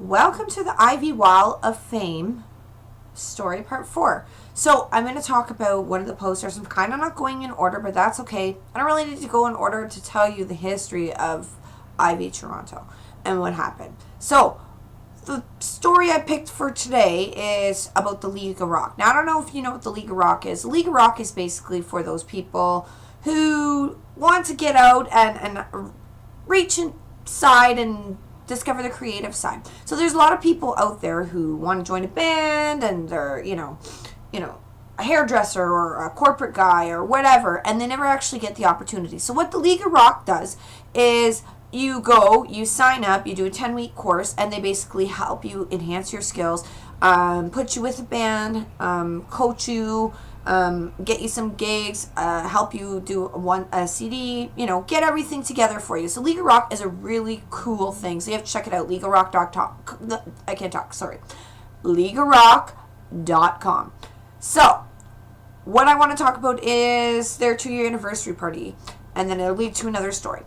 welcome to the Ivy Wall of Fame story part 4. So I'm going to talk about one of the posters. I'm kind of not going in order, but that's okay. I don't really need to go in order to tell you the history of Ivy Toronto and what happened. So the story I picked for today is about the League of Rock. Now, I don't know if you know what the League of Rock is. The League of Rock is basically for those people who want to get out and reach inside and discover the creative side. So there's a lot of people out there who want to join a band, and they're, you know, a hairdresser or a corporate guy or whatever, and they never actually get the opportunity. So what the League of Rock does is you go, you sign up, you do a 10-week course, and they basically help you enhance your skills, put you with a band, coach you, get you some gigs, help you do a CD, get everything together for you. So League of Rock is a really cool thing. So you have to check it out, leagueofrock.com. I can't talk, sorry. leagueofrock.com. So what I want to talk about is their 2-year anniversary party, and then it'll lead to another story.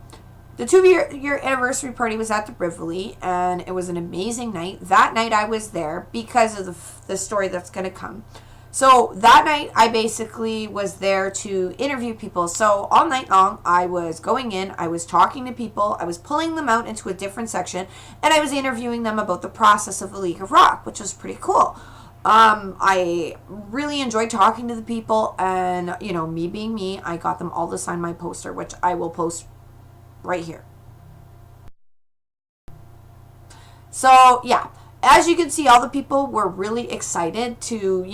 The 2-year anniversary party was at the Rivoli, and it was an amazing night. That night I was there because of the story that's going to come. So that night I basically was there to interview people. So all night long I was going in, I was talking to people, I was pulling them out into a different section, and I was interviewing them about the process of the League of Rock, which was pretty cool. I really enjoyed talking to the people, and me being me, I got them all to sign my poster, which I will post right here. So yeah, as you can see, all the people were really excited to,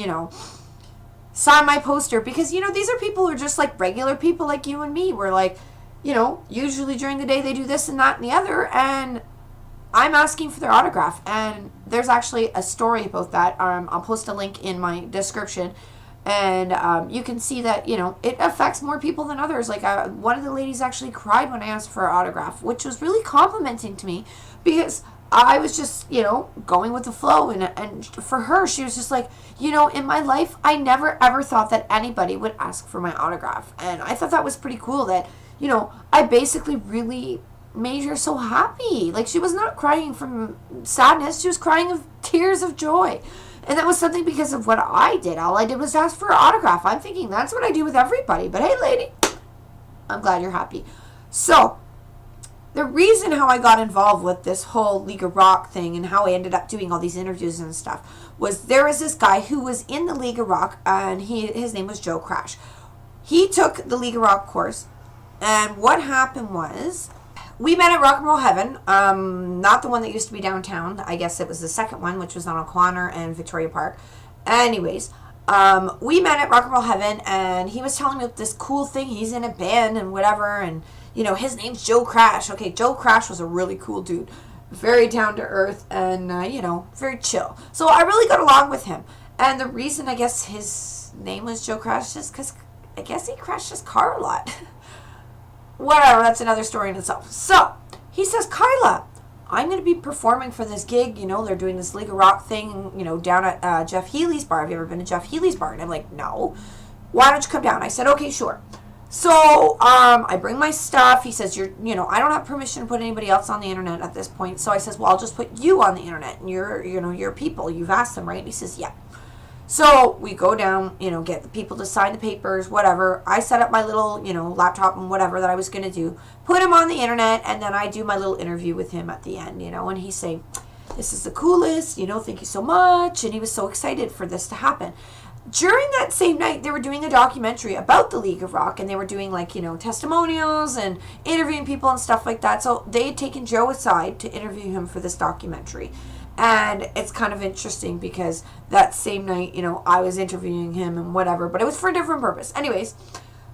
sign my poster, because, these are people who are just like regular people like you and me. We're like, usually during the day they do this and that and the other, and I'm asking for their autograph. And there's actually a story about that. I'll post a link in my description, and you can see that, it affects more people than others. Like, one of the ladies actually cried when I asked for her autograph, which was really complimenting to me, because I was just, going with the flow. And for her, she was just like, in my life, I never ever thought that anybody would ask for my autograph. And I thought that was pretty cool that, I basically really made her so happy. Like, she was not crying from sadness. She was crying of tears of joy. And that was something because of what I did. All I did was ask for an autograph. I'm thinking that's what I do with everybody. But hey, lady, I'm glad you're happy. So the reason how I got involved with this whole League of Rock thing and how I ended up doing all these interviews and stuff was there was this guy who was in the League of Rock, and his name was Joe Crash. He took the League of Rock course, and what happened was we met at Rock and Roll Heaven, not the one that used to be downtown. I guess it was the second one, which was on O'Connor and Victoria Park. Anyways, we met at Rock and Roll Heaven, and he was telling me this cool thing. He's in a band and whatever, and his name's Joe Crash. Okay, Joe Crash was a really cool dude. Very down to earth and, very chill. So I really got along with him. And the reason I guess his name was Joe Crash is because I guess he crashed his car a lot. Whatever, that's another story in itself. So he says, Kyla, I'm going to be performing for this gig. They're doing this League of Rock thing, down at Jeff Healy's bar. Have you ever been to Jeff Healy's bar? And I'm like, no. Why don't you come down? I said, okay, sure. So, I bring my stuff. He says, I don't have permission to put anybody else on the internet at this point. So I says, well, I'll just put you on the internet, and your people. You've asked them, right? And he says, yeah. So we go down, get the people to sign the papers, whatever. I set up my little, laptop and whatever that I was going to do, put him on the internet, and then I do my little interview with him at the end, and he's saying, this is the coolest, thank you so much. And he was so excited for this to happen. During that same night, they were doing a documentary about the League of Rock, and they were doing testimonials and interviewing people and stuff like that. So they had taken Joe aside to interview him for this documentary. And it's kind of interesting because that same night, I was interviewing him and whatever, but it was for a different purpose. Anyways,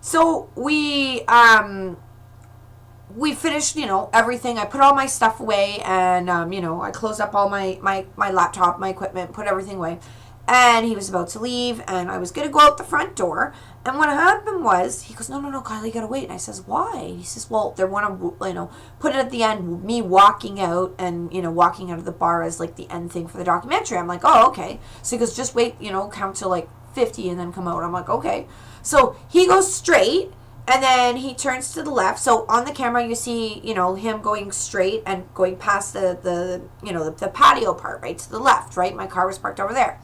so we finished, everything. I put all my stuff away, and, I closed up all my laptop, my equipment, put everything away. And he was about to leave, and I was going to go out the front door. And what happened was, he goes, no, Kylie, you got to wait. And I says, why? He says, well, they want to, put it at the end, me walking out and, walking out of the bar as, like, the end thing for the documentary. I'm like, oh, okay. So he goes, just wait, count to, 50 and then come out. I'm like, okay. So he goes straight, And then he turns to the left. So on the camera, you see, you know, him going straight and going past the you know, the patio part, right to the left, right? My car was parked over there.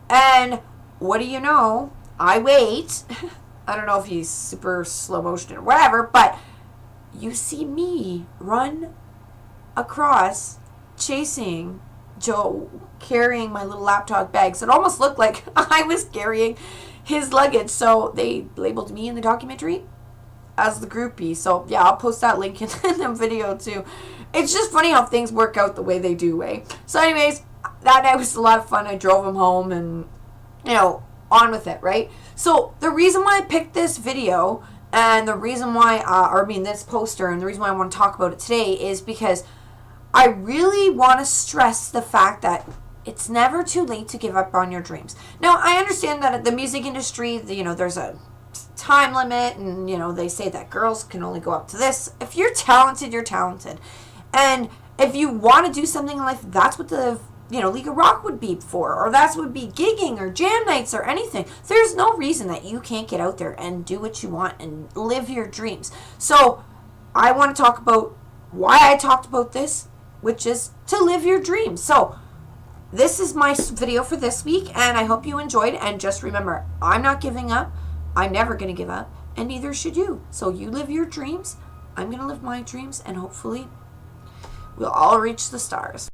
And what do you know? I wait. I don't know if he's super slow motion or whatever, but you see me run across chasing Joe, carrying my little laptop bags. It almost looked like I was carrying his luggage. So they labeled me in the documentary as the groupie. So yeah, I'll post that link in the video too. It's just funny how things work out the way they do, eh? So anyways, that night was a lot of fun. I drove him home and, you know, on with it, right? So the reason why I picked this video and the reason why, this poster, and the reason why I want to talk about it today is because I really want to stress the fact that it's never too late to give up on your dreams. Now, I understand that the music industry, you know, there's a time limit, and, you know, they say that girls can only go up to this. If you're talented, you're talented. And if you want to do something in life, that's what the, you know, League of Rock would be for, or that's would be gigging or jam nights or anything. There's no reason that you can't get out there and do what you want and live your dreams. So I want to talk about why I talked about this, which is to live your dreams. So this is my video for this week, and I hope you enjoyed. And just remember, I'm not giving up. I'm never going to give up, and neither should you. So you live your dreams. I'm going to live my dreams, and hopefully we'll all reach the stars.